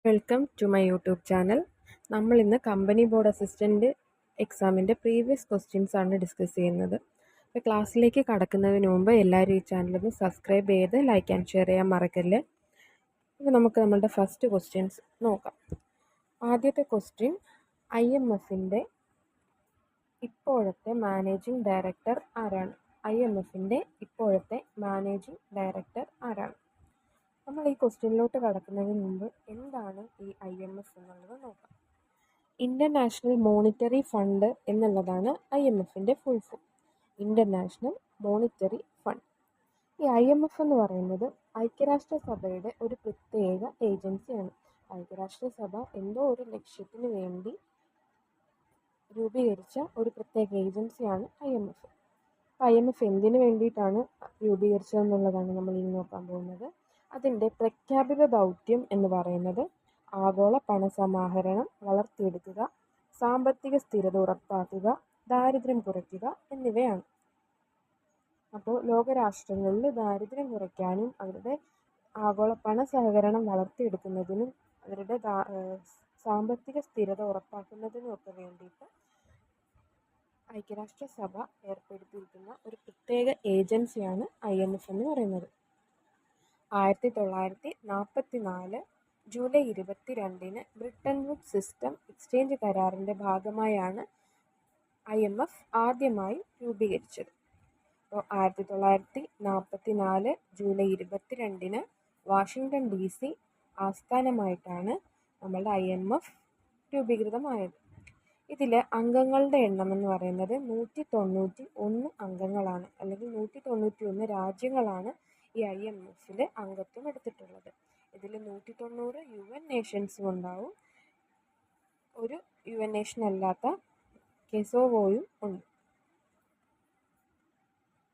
Welcome to my YouTube channel. നമ്മൾ ഇന്ന് company board assistant എക്സാമിൻ്റെ പ്രീവിയസ് ക്വസ്റ്റ്യൻസ് ആണ് ഡിസ്കസ് ചെയ്യുന്നത്. അപ്പോൾ ക്ലാസ്സിലേക്ക് കടക്കുന്നതിന് മുമ്പ് എല്ലാവരും ഈ ചാനലൊന്ന് സബ്സ്ക്രൈബ് ചെയ്ത് ലൈക്ക് ആൻഡ് ഷെയർ ചെയ്യാൻ മറക്കല്ലേ. അപ്പോൾ നമുക്ക് നമ്മളുടെ ഫസ്റ്റ് ക്വസ്റ്റ്യൻസ് നോക്കാം. ആദ്യത്തെ ക്വസ്റ്റ്യൻ, IMFൻ്റെ ഇപ്പോഴത്തെ മാനേജിംഗ് ഡയറക്ടർ ആരാണ്? IMFൻ്റെ ഇപ്പോഴത്തെ മാനേജിംഗ് ഡയറക്ടർ ആരാണ്? നമ്മൾ ഈ ക്വസ്റ്റ്യനിലോട്ട് കടക്കുന്നതിന് മുമ്പ് എന്താണ് ഈ IMF എന്നുള്ളത് നോക്കാം. ഇൻ്റർനാഷണൽ മോണിറ്ററി ഫണ്ട് എന്നുള്ളതാണ് IMFൻ്റെ full form. International monetary fund. ഈ IMF എന്ന് പറയുന്നത് ഐക്യരാഷ്ട്രസഭയുടെ ഒരു പ്രത്യേക ഏജൻസിയാണ്. ഐക്യരാഷ്ട്രസഭ എന്തോ ഒരു ലക്ഷ്യത്തിന് വേണ്ടി രൂപീകരിച്ച ഒരു പ്രത്യേക ഏജൻസിയാണ് IMF. IMF എന്തിനു വേണ്ടിയിട്ടാണ് രൂപീകരിച്ചതെന്നുള്ളതാണ് നമ്മൾ ഇനി നോക്കാൻ പോകുന്നത്. അതിൻ്റെ പ്രഖ്യാപിത ദൗത്യം എന്ന് പറയുന്നത് ആഗോള പണസമാഹരണം വളർത്തിയെടുക്കുക, സാമ്പത്തിക സ്ഥിരത ഉറപ്പാക്കുക, ദാരിദ്ര്യം കുറയ്ക്കുക എന്നിവയാണ്. അപ്പോൾ ലോകരാഷ്ട്രങ്ങളിൽ ദാരിദ്ര്യം കുറയ്ക്കാനും അവരുടെ ആഗോള പണസഹകരണം വളർത്തിയെടുക്കുന്നതിനും അവരുടെ സാമ്പത്തിക സ്ഥിരത ഉറപ്പാക്കുന്നതിനും ഒക്കെ വേണ്ടിയിട്ട് ഐക്യരാഷ്ട്രസഭ ഏർപ്പെടുത്തിയിരിക്കുന്ന ഒരു പ്രത്യേക ഏജൻസിയാണ് IMF എന്ന് പറയുന്നത്. 1944 July 22 Bretton wood system exchange കരാറിൻ്റെ ഭാഗമായാണ് IMF ആദ്യമായി രൂപീകരിച്ചത്. അപ്പോൾ 1944 ജൂലൈ 22 വാഷിങ്ടൺ DC ആസ്ഥാനമായിട്ടാണ് നമ്മളുടെ IMF രൂപീകൃതമായത്. ഇതിൽ അംഗങ്ങളുടെ എണ്ണം എന്ന് പറയുന്നത് 191 അംഗങ്ങളാണ്, അല്ലെങ്കിൽ 191 രാജ്യങ്ങളാണ് ഈ IMFൽ അംഗത്വം എടുത്തിട്ടുള്ളത്. ഇതിൽ 190 UN നേഷൻസും ഉണ്ടാവും, ഒരു UN നേഷൻ അല്ലാത്ത കെസോവോയും ഉണ്ട്.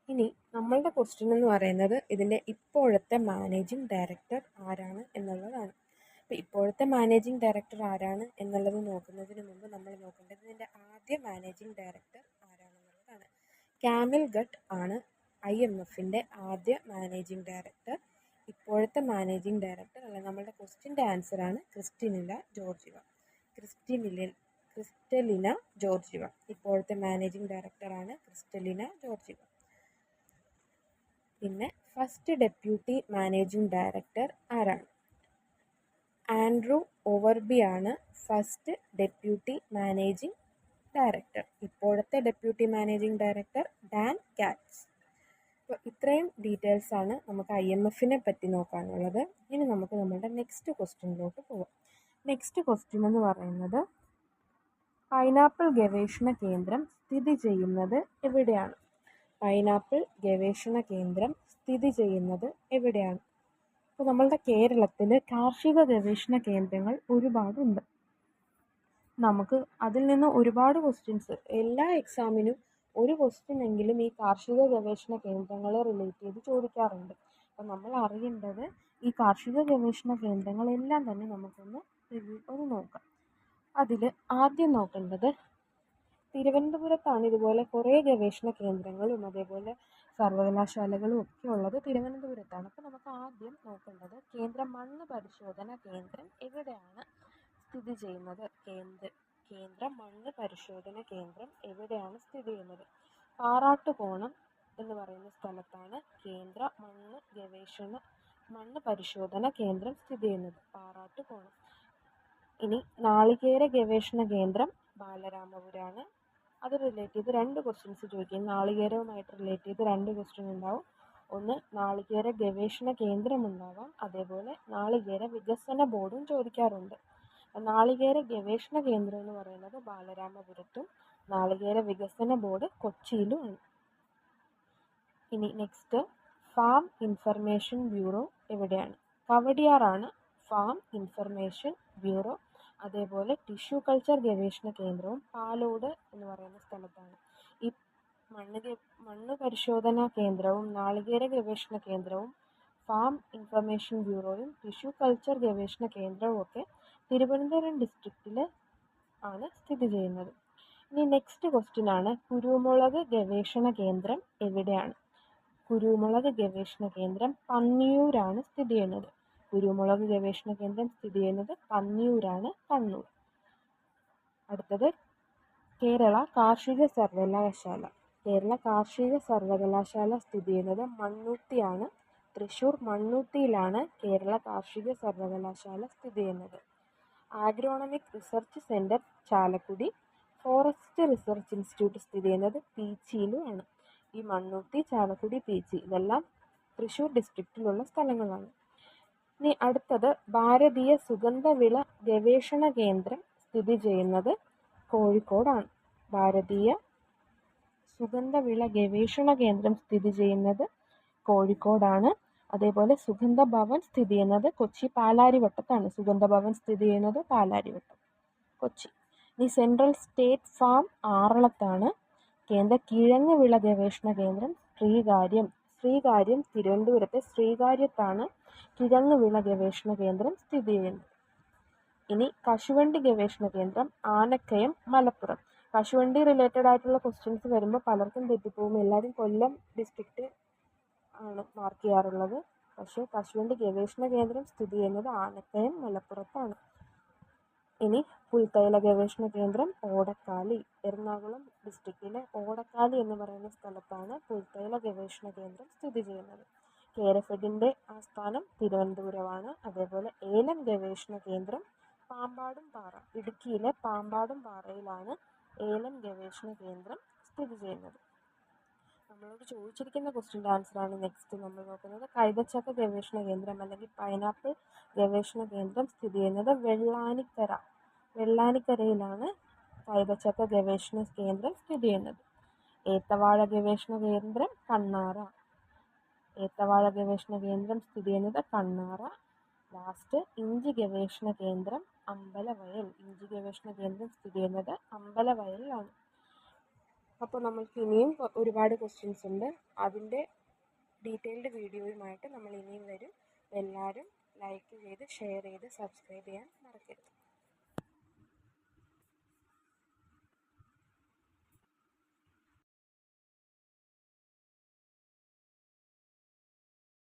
ഇനി നമ്മളുടെ ക്വസ്റ്റ്യൻ എന്ന് പറയുന്നത് ഇതിൻ്റെ ഇപ്പോഴത്തെ മാനേജിംഗ് ഡയറക്ടർ ആരാണ് എന്നുള്ളതാണ്. അപ്പോൾ ഇപ്പോഴത്തെ മാനേജിംഗ് ഡയറക്ടർ ആരാണ് എന്നുള്ളത് നോക്കുന്നതിന് മുമ്പ് നമ്മൾ നോക്കേണ്ടത് ഇതിൻ്റെ ആദ്യ മാനേജിംഗ് ഡയറക്ടർ ആരാണെന്നുള്ളതാണ്. കാമിൽ ഗട്ട് ആണ് IMFൻ്റെ ആദ്യ മാനേജിംഗ് ഡയറക്ടർ. ഇപ്പോഴത്തെ മാനേജിംഗ് ഡയറക്ടർ അല്ല, നമ്മളുടെ ക്വസ്റ്റ്യൻ്റെ ആൻസറാണ് ക്രിസ്റ്റലിന ജോർജിവ. ക്രിസ്റ്റലിന ജോർജിവ ഇപ്പോഴത്തെ മാനേജിംഗ് ഡയറക്ടറാണ് ക്രിസ്റ്റലിന ജോർജിവ. പിന്നെ ഫസ്റ്റ് ഡെപ്യൂട്ടി മാനേജിംഗ് ഡയറക്ടർ ആരാണ്? ആൻഡ്രൂ ഓവർബി ആണ് ഫസ്റ്റ് ഡെപ്യൂട്ടി മാനേജിംഗ് ഡയറക്ടർ. ഇപ്പോഴത്തെ deputy managing director Dan Katz. അപ്പോൾ ഇത്രയും ഡീറ്റെയിൽസ് ആണ് നമുക്ക് IMFനെ പറ്റി നോക്കാനുള്ളത്. ഇനി നമുക്ക് നമ്മുടെ നെക്സ്റ്റ് ക്വസ്റ്റ്യനിലോട്ട് പോകാം. നെക്സ്റ്റ് ക്വസ്റ്റ്യൻ എന്ന് പറയുന്നത്, പൈനാപ്പിൾ ഗവേഷണ കേന്ദ്രം സ്ഥിതി ചെയ്യുന്നത് എവിടെയാണ്? പൈനാപ്പിൾ ഗവേഷണ കേന്ദ്രം സ്ഥിതി ചെയ്യുന്നത് എവിടെയാണ്? അപ്പോൾ നമ്മളുടെ കേരളത്തിൽ കാർഷിക ഗവേഷണ കേന്ദ്രങ്ങൾ ഒരുപാടുണ്ട്. നമുക്ക് അതിൽ നിന്ന് ഒരുപാട് ക്വസ്റ്റ്യൻസ്, എല്ലാ എക്സാമിനും ഒരു ക്വസ്റ്റ്യൻ എങ്കിലും ഈ കാർഷിക ഗവേഷണ കേന്ദ്രങ്ങളെ റിലേറ്റ് ചെയ്ത് ചോദിക്കാറുണ്ട്. അപ്പോൾ നമ്മൾ അറിയേണ്ടത് ഈ കാർഷിക ഗവേഷണ കേന്ദ്രങ്ങളെല്ലാം തന്നെ നമുക്കൊന്ന് നോക്കാം. അതിൽ ആദ്യം നോക്കേണ്ടത് തിരുവനന്തപുരത്താണ്. ഇതുപോലെ കുറേ ഗവേഷണ കേന്ദ്രങ്ങളും അതേപോലെ സർവകലാശാലകളും ഒക്കെ ഉള്ളത് തിരുവനന്തപുരത്താണ്. അപ്പോൾ നമുക്ക് ആദ്യം നോക്കേണ്ടത് കേന്ദ്ര മണ്ണ് പരിശോധന കേന്ദ്രം എവിടെയാണ് സ്ഥിതി ചെയ്യുന്നത്? കേന്ദ്ര മണ്ണ് പരിശോധന കേന്ദ്രം എവിടെയാണ് സ്ഥിതി ചെയ്യുന്നത്? പാറാട്ടുകോണം എന്ന് പറയുന്ന സ്ഥലത്താണ് കേന്ദ്ര മണ്ണ് പരിശോധന കേന്ദ്രം സ്ഥിതി ചെയ്യുന്നത്, പാറാട്ടുകോണം. ഇനി നാളികേര ഗവേഷണ കേന്ദ്രം ബാലരാമപുരമാണ്. അത് റിലേറ്റ് ചെയ്ത് 2 ക്വസ്റ്റ്യൻസ് ചോദിക്കും. നാളികേരവുമായിട്ട് റിലേറ്റ് ചെയ്ത് 2 ക്വസ്റ്റ്യൻ ഉണ്ടാവും. ഒന്ന് നാളികേര ഗവേഷണ കേന്ദ്രം ഉണ്ടാവാം, അതേപോലെ നാളികേര വികസന ബോർഡും ചോദിക്കാറുണ്ട്. നാളികേര ഗവേഷണ കേന്ദ്രം എന്ന് പറയുന്നത് ബാലരാമപുരത്തും നാളികേര വികസന ബോർഡ് കൊച്ചിയിലുമാണ്. ഇനി നെക്സ്റ്റ്, ഫാം ഇൻഫർമേഷൻ ബ്യൂറോ എവിടെയാണ്? കവടിയാറാണ് ഫാം ഇൻഫർമേഷൻ ബ്യൂറോ. അതേപോലെ ടിഷ്യൂ കൾച്ചർ ഗവേഷണ കേന്ദ്രവും പാലോട് എന്ന് പറയുന്ന സ്ഥലത്താണ്. ഈ മണ്ണ് പരിശോധനാ കേന്ദ്രവും നാളികേര ഗവേഷണ കേന്ദ്രവും ഫാം ഇൻഫർമേഷൻ ബ്യൂറോയും ടിഷ്യൂ കൾച്ചർ ഗവേഷണ കേന്ദ്രവും ഒക്കെ തിരുവനന്തപുരം ഡിസ്ട്രിക്റ്റിൽ ആണ് സ്ഥിതി ചെയ്യുന്നത്. ഇനി നെക്സ്റ്റ് ക്വസ്റ്റ്യൻ ആണ്, കുരുമുളക് ഗവേഷണ കേന്ദ്രം എവിടെയാണ്? കുരുമുളക് ഗവേഷണ കേന്ദ്രം പന്നിയൂരാണ് സ്ഥിതി ചെയ്യുന്നത്. കുരുമുളക് ഗവേഷണ കേന്ദ്രം സ്ഥിതി ചെയ്യുന്നത് പന്നിയൂരാണ്, കണ്ണൂർ. അടുത്തത് കേരള കാർഷിക സർവകലാശാല. കേരള കാർഷിക സർവകലാശാല സ്ഥിതി ചെയ്യുന്നത് മണ്ണുത്തിയാണ്. തൃശ്ശൂർ മണ്ണുത്തിയിലാണ് കേരള കാർഷിക സർവകലാശാല സ്ഥിതി ചെയ്യുന്നത്. Agronomic research centre Chalakudy. Forest research institute സ്ഥിതി ചെയ്യുന്നത് പീച്ചിയിലുമാണ്. ഈ മണ്ണുത്തി, ചാലക്കുടി, പീച്ചി ഇതെല്ലാം തൃശ്ശൂർ ഡിസ്ട്രിക്റ്റിലുള്ള സ്ഥലങ്ങളാണ്. ഇനി അടുത്തത് ഭാരതീയ സുഗന്ധവിള ഗവേഷണ കേന്ദ്രം സ്ഥിതി ചെയ്യുന്നത് കോഴിക്കോടാണ്. ഭാരതീയ സുഗന്ധവിള ഗവേഷണ കേന്ദ്രം സ്ഥിതി ചെയ്യുന്നത് കോഴിക്കോടാണ്. അതേപോലെ സുഗന്ധ ഭവൻ സ്ഥിതി ചെയ്യുന്നത് കൊച്ചി പാലാരിവട്ടത്താണ്. സുഗന്ധ ഭവൻ സ്ഥിതി ചെയ്യുന്നത് പാലാരിവട്ടം, കൊച്ചി. ഇനി സെൻട്രൽ സ്റ്റേറ്റ് ഫാം ആറളത്താണ്. കേന്ദ്ര കിഴങ്ങ് വിള ഗവേഷണ കേന്ദ്രം ശ്രീകാര്യം തിരുവനന്തപുരത്തെ ശ്രീകാര്യത്താണ് കിഴങ്ങ് വിള ഗവേഷണ കേന്ദ്രം സ്ഥിതി ചെയ്യുന്നത്. ഇനി കശുവണ്ടി ഗവേഷണ കേന്ദ്രം ആനക്കയം, മലപ്പുറം. കശുവണ്ടി റിലേറ്റഡ് ആയിട്ടുള്ള ക്വസ്റ്റ്യൻസ് വരുമ്പോൾ പലർക്കും തെറ്റിപ്പോകും. എല്ലാവരും കൊല്ലം ഡിസ്ട്രിക്റ്റ് ആണ് മാർക്ക് ചെയ്യാറുള്ളത്. പക്ഷേ കശുവണ്ടി ഗവേഷണ കേന്ദ്രം സ്ഥിതി ചെയ്യുന്നത് ആനക്കയം, മലപ്പുറത്താണ്. ഇനി പുൽത്തൈല ഗവേഷണ കേന്ദ്രം ഓടക്കാലി. എറണാകുളം ഡിസ്ട്രിക്റ്റിലെ ഓടക്കാലി എന്ന് പറയുന്ന സ്ഥലത്താണ് പുൽത്തൈല ഗവേഷണ കേന്ദ്രം സ്ഥിതി ചെയ്യുന്നത്. കേരഫെഡിൻ്റെ ആസ്ഥാനം തിരുവനന്തപുരമാണ്. അതേപോലെ ഏലം ഗവേഷണ കേന്ദ്രം പാമ്പാടുംപാറ. ഇടുക്കിയിലെ പാമ്പാടുംപാറയിലാണ് ഏലം ഗവേഷണ കേന്ദ്രം സ്ഥിതി ചെയ്യുന്നത്. നമ്മളോട് ചോദിച്ചിരിക്കുന്ന ക്വസ്റ്റ്യൻ്റെ ആൻസറാണ് നെക്സ്റ്റ് നമ്മൾ നോക്കുന്നത്. കൈതച്ചക്ക ഗവേഷണ കേന്ദ്രം അല്ലെങ്കിൽ പൈനാപ്പിൾ ഗവേഷണ കേന്ദ്രം സ്ഥിതി ചെയ്യുന്നത് വെള്ളാനിക്കരയിലാണ് കൈതച്ചക്ക ഗവേഷണ കേന്ദ്രം സ്ഥിതി ചെയ്യുന്നത്. ഏത്തവാഴ ഗവേഷണ കേന്ദ്രം കണ്ണാറ. ഏത്തവാഴ ഗവേഷണ കേന്ദ്രം സ്ഥിതി ചെയ്യുന്നത് കണ്ണാറ. ലാസ്റ്റ് ഇഞ്ചി ഗവേഷണ കേന്ദ്രം അമ്പലവയൽ. ഇഞ്ചി ഗവേഷണ കേന്ദ്രം സ്ഥിതി ചെയ്യുന്നത് അമ്പലവയലിലാണ്. അപ്പോൾ നമ്മൾക്ക് ഇനിയും ഒരുപാട് ക്വസ്റ്റ്യൻസ് ഉണ്ട്. അതിൻ്റെ ഡീറ്റെയിൽഡ് വീഡിയോയുമായിട്ട് നമ്മൾ ഇനിയും വരും. എല്ലാവരും ലൈക്ക് ചെയ്ത് ഷെയർ ചെയ്ത് സബ്സ്ക്രൈബ് ചെയ്യാൻ മറക്കരുത്.